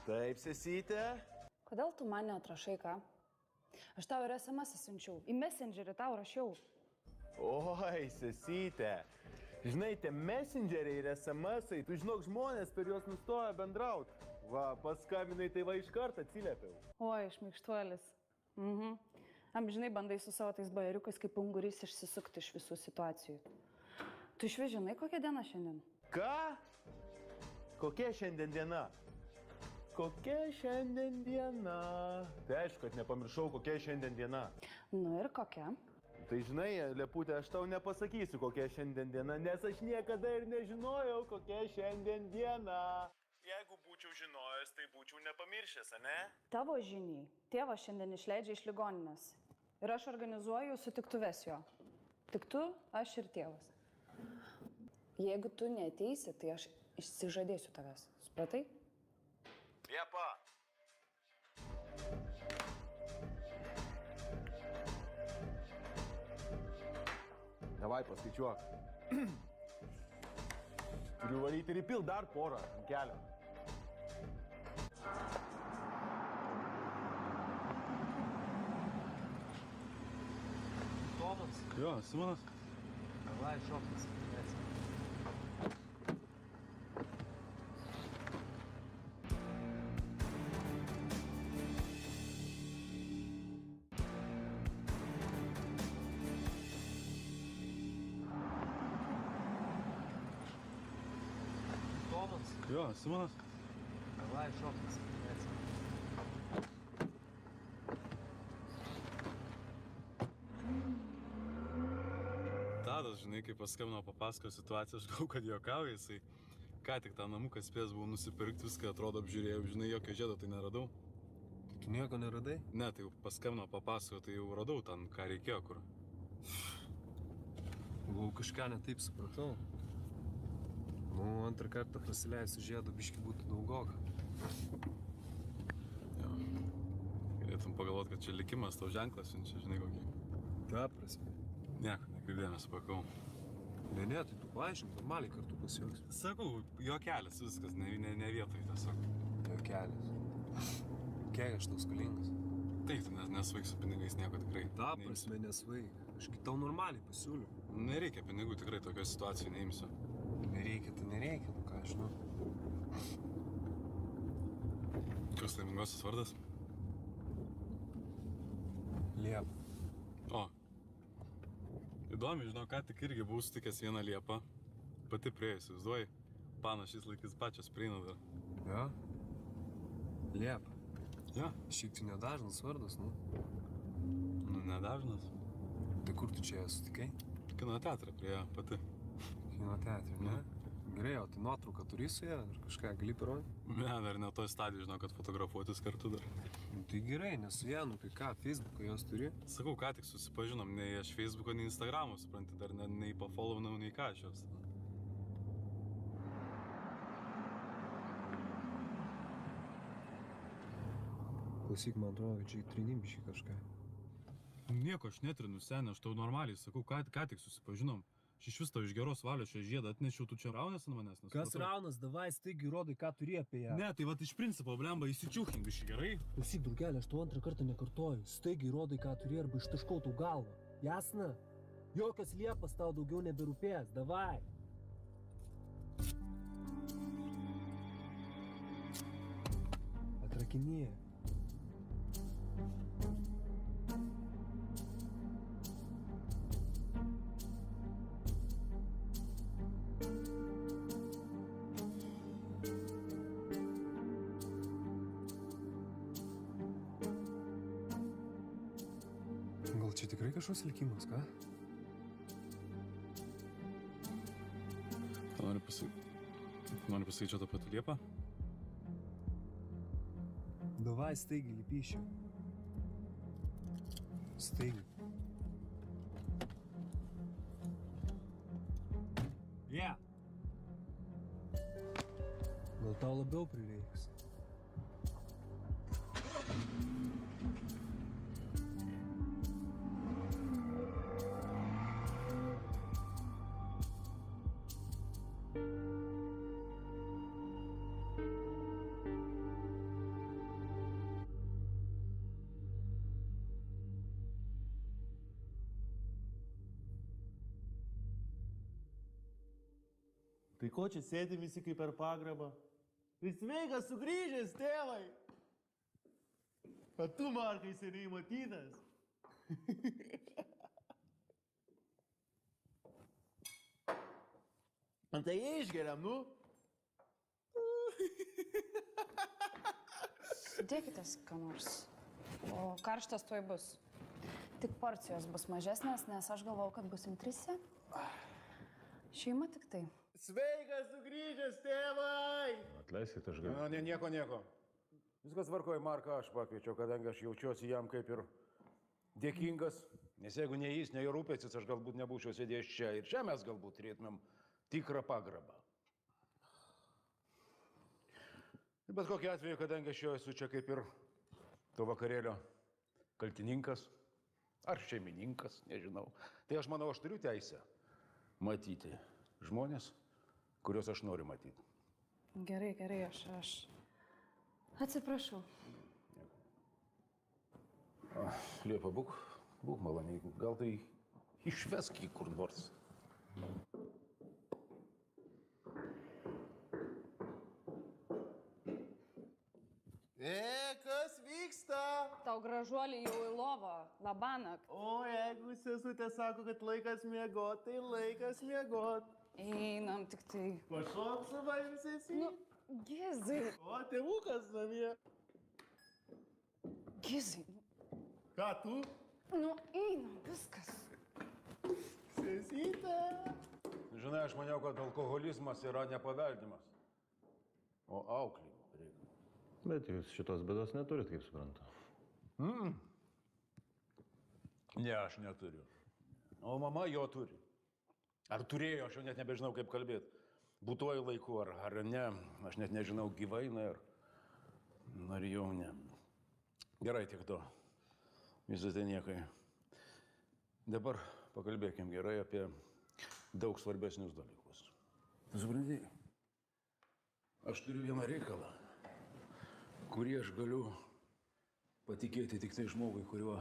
Taip, sesytė. Kodėl tu man neatrašai, ką? Aš tau ir SMS siunčiau. Į Messengerį tau rašiau. Oi, sesytė. Žinai, tie Messengeriai ir SMS-ai, tu žinok, žmonės per juos nustoja bendrauti. Va, paskambinai, tai va iš karto atsiliepiau. Oi, šmykštuolis. Amžinai bandai su savo tais bajeriukais kaip ungurys išsisukti iš visų situacijų. Tu išvis žinai, kokia diena šiandien? Ką? Kokia šiandien diena? Kokia šiandien diena? Tai aišku, kad nepamiršau, kokia šiandien diena. Nu ir kokia? Tai žinai, Lieputė, aš tau nepasakysiu, kokia šiandien diena, nes aš niekada ir nežinojau, kokia šiandien diena. Jeigu būčiau žinojęs, tai būčiau nepamiršęs, ane? Tavo žiniai. Tėvas šiandien išleidžia iš ligoninės. Ir aš organizuoju sutiktuves jo. Tik tu, aš ir tėvas. Jeigu tu neateisi, tai aš išsižadėsiu tavęs. Supratai? Liepa! Davai, paskaičiuok. Turiu varyti ir įpilt dar porą ant kelio. Tomas? Jo, Simonas. Davai, šoktas. Tomas? Jo, Simonas. Davai, šoktas. Tadas, žinai, kai paskambino papasako situaciją, aš galvoju, kad juokauja jisai. Ką tik tą namuką spės buvau nusipirkti, viską atrodo apžiūrėjau, žinai, jokio žiedo tai neradau. Tu nieko neradai? Ne, tai jau paskambino papasako, tai jau radau ten, ką reikėjo kur. Buvau kažką netaip supratau. Nu, antrą kartą pasileisiu žiedą, biškį būtų daugoka. Jo. Galėtum pagalvoti, kad čia likimas tau ženklas, čia žinai kokį. Ta prasme. Nieko, negirdėjome, supakau. Ne, tai tu paaiškink, normaliai kartu pasijuoks. Sakau, jo kelias, viskas, ne vietoj tiesiog. Jo kelias. Kiek aš tau skolingas? Taip, tu nesvaik su pinigais nieko tikrai. Ta prasme nesvaik. Aš tau normaliai pasiūliu. Nereikia pinigų, tikrai tokio situacijų neimsiu. Nereikia, tai nereikia, nu ką aš žinau. Koks laimingosios vardas? Liepa. O. Įdomi, žinau, ką tik irgi buvau sutikęs vieną Liepą. Pati prieėjusi, įsivaizduoji. Panašiais laikais pačios prieina dar. Jo? Liepa. Jo. Šiaip tai nedažnas vardas, nu. Nu, nedažnas. Tai kur tu čia sutikai? Kino teatrą prieėjo pati. Kino teatrą, ne? Gerai, o tai nuotrauką turi su ją? Ar kažką gali parodyti? Ne, dar ne toj stadijai, žinau, kad fotografuotis kartu dar. Nu, tai gerai, nes su ją, nu tai ką, Facebooką jos turi? Sakau, ką tik susipažinom, nei aš Facebooko, nei Instagramo, supranti, dar nei pafollownau, nei ką aš jos. Klausyk, man atrodo, čia įtrinimbiškai kažką. Nieko, aš netrinu, senė, aš tau normaliai sakau, ką tik susipažinom. Aš iš vis tau iš geros valios šią žiedą atnešiau, tu čia raunės ant manęs. Kas raunas, davai, staigi rodai, ką turi apie ją. Ne, tai vat iš principo, blemba, įsičiūchink biškį, gerai? Klausyk, draugelė, aš tau antrą kartą nekartoju. Staigi rodai, ką turi, arba ištaškau tau galvą. Jasna? Jokios Liepas tau daugiau neberūpės, davai. Atrakinėje. Gal čia tikrai kažkoks likimas, ką? Nori pasakyti čia tą patį Liepą? Davai, staigiai lipyšiu. Staigiai. Yeah. Gal tau labiau prireiks? Tai ko čia sėdi visi kaip per pagrabą? Tai sveikas sugrįžęs, tėvai! O tu, Markai, seniai matytas. Tai išgeriam, nu? Sudėkitės ką nors. O karštas tuoj bus. Tik porcijos bus mažesnės, nes aš galvau, kad busim trise. Šeima tik tai. Sveikas sugrįžęs, tėvai! Atleiskit, aš galiu. Ne, nieko. Viskas tvarkoja, Marką aš pakviečiau, kadangi aš jaučiuosi jam kaip ir dėkingas. Nes jeigu ne jis, ne jo rūpestis, aš galbūt nebūčiau sėdėjęs čia. Ir čia mes galbūt turėtumėm tikrą pagarbą. Bet kokiu atveju, kadangi aš jau esu čia kaip ir to vakarėlio kaltininkas, ar šeimininkas, nežinau. Tai aš manau, aš turiu teisę matyti žmonės, kuriuos aš noriu matyti. Gerai, aš atsiprašau. Liepa, būk maloniai, gal tai išvesk jį kur nors. Kas vyksta? Tau gražuolį jau į lovą. Labanak. O jeigu sesutė sako, kad laikas miegot, tai laikas miegot. Einam tik tai. Pašok su manim, sesy. Nu, Gizai. O tėvukas namie. Gizai. Ką tu? Nu, einam, viskas. Sesytė. Žinai, aš maniau, kad alkoholizmas yra nepaveldimas, o auklėjimo reikalas. Bet jūs šitos bėdos neturit, kaip suprantu. Ne, aš neturiu. O mama jo turi. Ar turėjo, aš jau net nebežinau, kaip kalbėti. Būtuoju laiku, ar ne. Aš net nežinau, gyvai, ar jau ne. Gerai, tik to. Visą tai niekai. Dabar pakalbėkim gerai apie daug svarbesnius dalykus. Supranti, aš turiu vieną reikalą, kurį aš galiu patikėti tik tai žmogui, kuriuo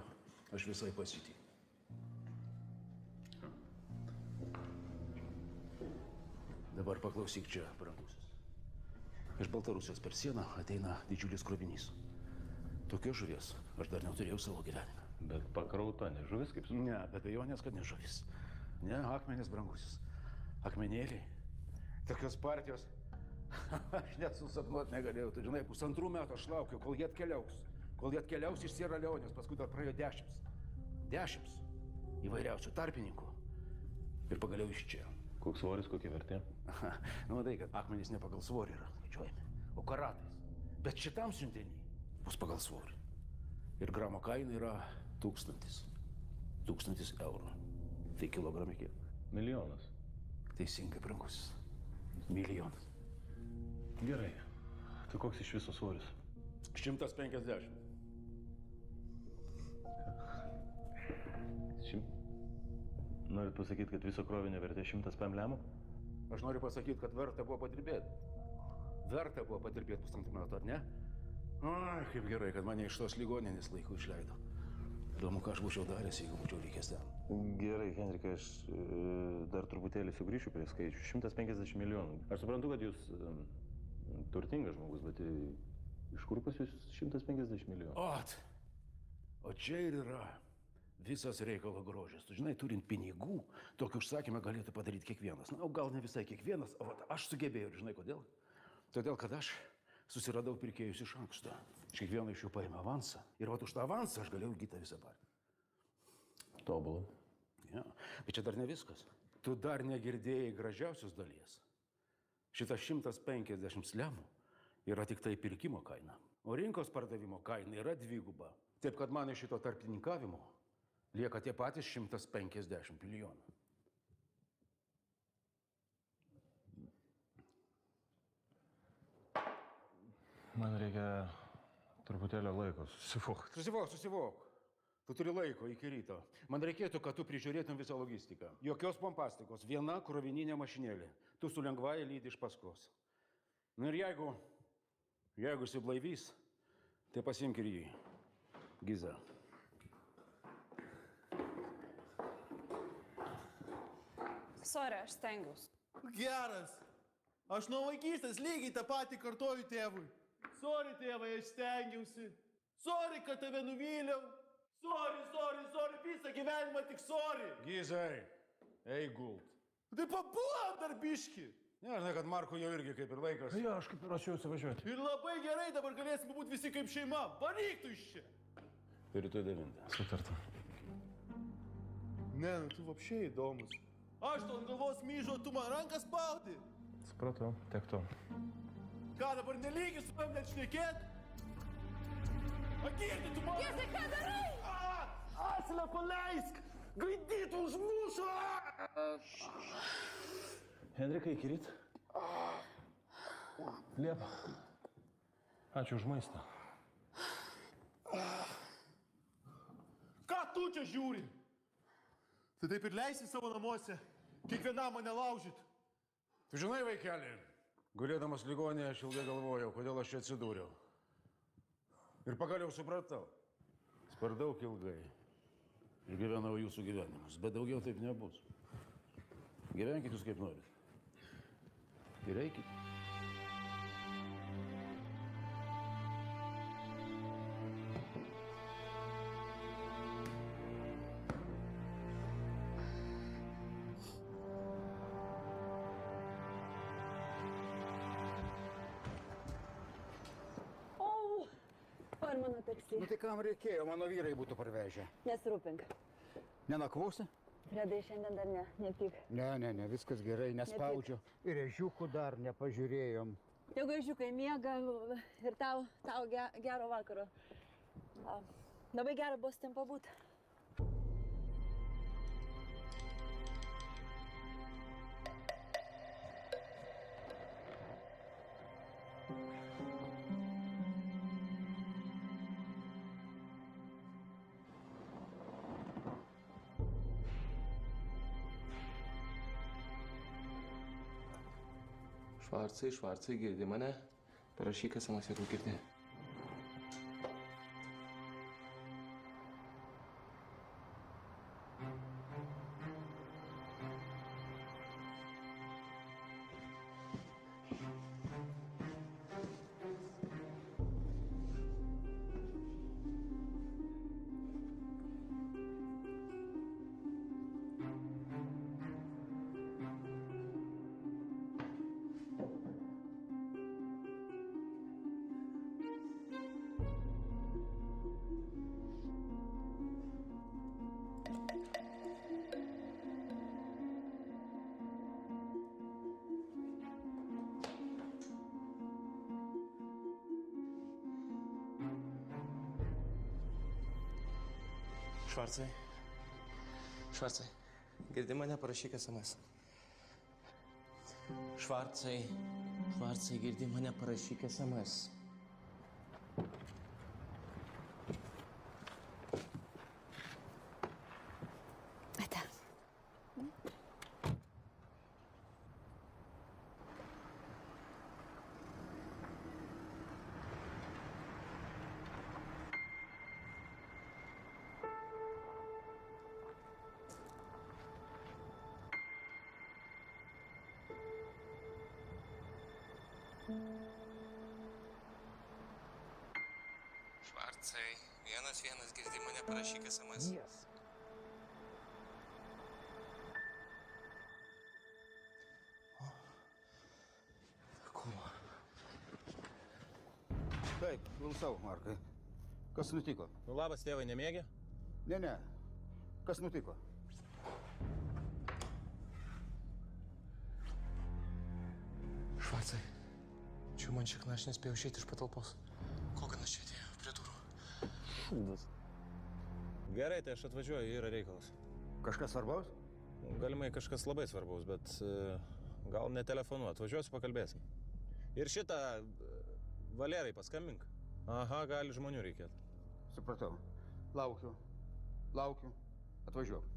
aš visai pasitikiu. Dabar paklausyk čia, brangusis. Iš Baltarusijos per sieną ateina didžiulis krovinys. Tokios žuvies aš dar neturėjau savo gyvenime. Bet pakrauta, ne žuvis, kaip suprantu? Ne, be abejonės, kad ne žuvis. Ne, akmenys, brangusis. Akmenėliai. Tokios partijos. Aš net susapnuot negalėjau. Tu žinai, 1,5 metų aš laukiu, kol jie atkeliaus. Kol jie atkeliaus iš Sierra Leonės, paskui dar praėjo 10 įvairiausių tarpininkų. Ir pagaliau iš čia. Koks svoris, kokia vertė? Nu, tai, kad akmenys ne pagal svorį yra skaičiuojami, o karatais. Bet šitam siuntinį bus pagal svorį. Ir gramo kaina yra 1000 eurų. Tai kilogramai kiek? Milijonas. Teisingai, brangusis. Milijonas. Gerai. Tai koks iš viso svoris? 150. Norit pasakyti, kad viso krovinio vertė 100 pemlemų? Aš noriu pasakyti, kad verta buvo padirbėti. Verta buvo padirbėti 1,5 metų, ar ne? Ai, kaip gerai, kad mane iš tos ligoninės laikų išleido. Įdomu, ką aš būčiau daręs, jeigu būčiau likęs ten. Gerai, Henrikai, aš dar truputėlį sugrįšiu prie skaičių. 150 milijonų. Aš suprantu, kad jūs turtingas žmogus, bet iš kur pas jūs 150 milijonų? O čia ir yra visas reikalo grožis. Tu žinai, turint pinigų, tokį užsakymą galėtų padaryti kiekvienas. Na, gal ne visai kiekvienas, o aš sugebėjau, žinai kodėl? Todėl, kad aš susiradau pirkėjus iš anksto. Iš kiekvieno iš jų paėmė avansą. Ir už tą avansą aš galėjau įgyti visą partiją. Tobulą. Ja, bet čia dar ne viskas. Tu dar negirdėjai gražiausios dalies. Šitas 150 slemų yra tik tai pirkimo kaina. O rinkos pardavimo kaina yra dviguba. Taip, kad man iš šito tarpininkavimo lieka tie patys 150 milijonų. Man reikia truputėlio laiko susivokti. Susivok. Tu turi laiko iki ryto. Man reikėtų, kad tu prižiūrėtum visą logistiką. Jokios pompastikos. Viena krovininė mašinėlė. Tu su lengvai lydi iš paskos. Na ir jeigu esi blaivys, tai pasiimk ir jį. Giza. Sorry, aš stengiausi. Geras. Aš nuo vaikystės lygiai tą patį kartoju tėvui. Sorry, tėvai, aš stengiausi. Sorry, kad tave nuvyliau. Sorry, visą gyvenimą tik sorry. Gyzai, eik gult. Tai pabūlam dar biški. Ne, žinai, kad Marko jau irgi kaip ir laikas. Jo, aš kaip ir ruošiausi važiuoti. Ir labai gerai, dabar galėsime būti visi kaip šeima. Varyk tu iš čia. Tai rytoj 9. Sutarta. Ne, tu vapšiai įdomus. Aš tu ant galvos myžo, tu man rankas spaudi. Supratau, tiek to. Ką dabar nelygis su manim net šnekėt? Akirti tu man! Jėzai, ką darai? Asilą paleisk! Gaidytų užmušo! Henrikai, iki ryt. Liepa. Ačiū už maistą. Ką tu čia žiūri? Tai taip ir leisi savo namuose, kiekvienam mane laužyt. Tu žinai, vaikeli, gulėdamas ligonėje aš ilgai galvojau, kodėl aš čia atsidūriau. Ir pagaliau supratau. Per daug ilgai. Ir gyvenau jūsų gyvenimus, bet daugiau taip nebus. Gyvenkit jūs kaip norit. Ir eikit. Ar mano taksi? Nu tai kam reikėjo, mano vyrai būtų parvežę. Nesirūpink. Nenakvosi? Fredai, šiandien dar ne, nepyk. Ne, viskas gerai, nespaudžiu. Ir ežiukų dar nepažiūrėjom. Jeigu ežiukai miega ir tau gero vakaro. Labai gera buvo su tavim pabūt. Švarcai, girdi mane? Parašyk SMS, jeigu girdi. Švarcai, girdi mane, parašyk SMS. Švarcai, girdi mane, parašyk SMS. Ate. Švarcai, 1-1, girdi mane, parašyk SMS. Yes. Kuo? Taip, klausau, Markai. Kas nutiko? Nu labas, tėvai, nemėgi? Ne. Kas nutiko? Švarcai, čia man šiek aš nespėjau išeiti iš patalpos. Koganas čia atėjo prie durų. Gerai, tai aš atvažiuoju, yra reikalas. Kažkas svarbaus? Galimai kažkas labai svarbaus, bet gal ne telefonu, atvažiuosiu, pakalbėsim. Ir šitą, Valerai, paskambink. Aha, gali žmonių reikėti. Supratau. Laukiu. Atvažiuok.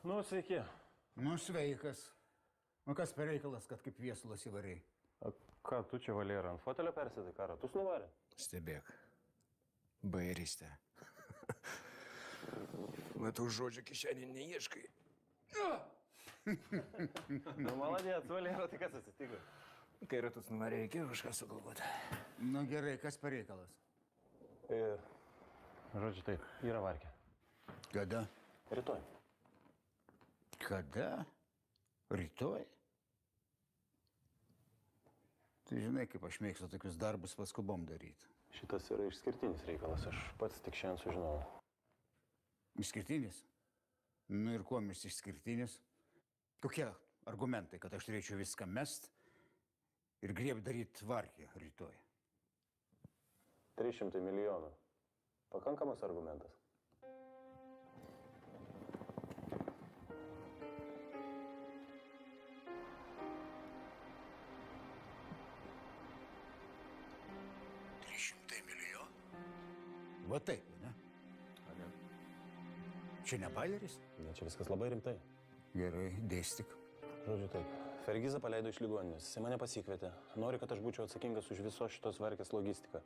Nu, sveiki. Nu, sveikas. Nu, kas per reikalas, kad kaip viesulas įvariai? A, ką tu čia valėra ant fotelio persėdai, ką ratus nuvarė? Stebėk. Bairistė. Matau, žodžio kišenį neieškai. Nu, maladėt, valėra, tai kas atsitiko? Kai ratus nuvarė, reikėjo kažką sugalvoti. Nu, gerai, kas per reikalas? Žodžiu, taip, yra varkė. Kada? Rytoj. Kada? Rytoj? Tai žinai, kaip aš mėgstu tokius darbus paskubom daryti. Šitas yra išskirtinis reikalas, aš pats tik šiandien sužinojau. Išskirtinis? Nu ir kuom jis išskirtinis? Kokie argumentai, kad aš turėčiau viską mest ir grieb daryti varkį rytoj? 300 milijonų. Pakankamas argumentas. Va taip, ne? Čia ne baileris? Ne, čia viskas labai rimtai. Gerai, dėstyk. Žodžiu taip, Fergizą paleido iš ligoninės, jis mane pasikvietė. Nori, kad aš būčiau atsakingas už visos šitos varkės logistiką.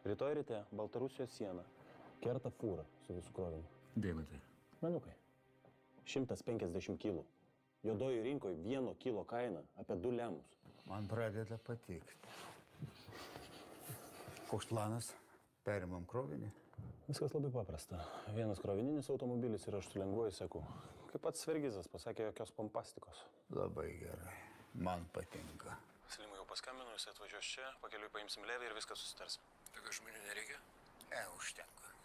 Rytoj ryte Baltarusijos siena kerta fūrą su visų kroviniu. Dėmatai. Menukai. 150 kilų. Juodoji rinkoje 1 kilo kaina apie 2 lemus. Man pradeda patikti. Koks planas? Perimam krovinį? Viskas labai paprasta. Vienas krovininis automobilis ir aš su lengvuoju seku. Kaip pats Fergizas pasakė, jokios pompastikos. Labai gerai. Man patinka. Slimui jau paskambinu, jis atvažiuos čia, pakeliui paimsim levį ir viską susitarsim. Tokių žmonių nereikia? Užtenka.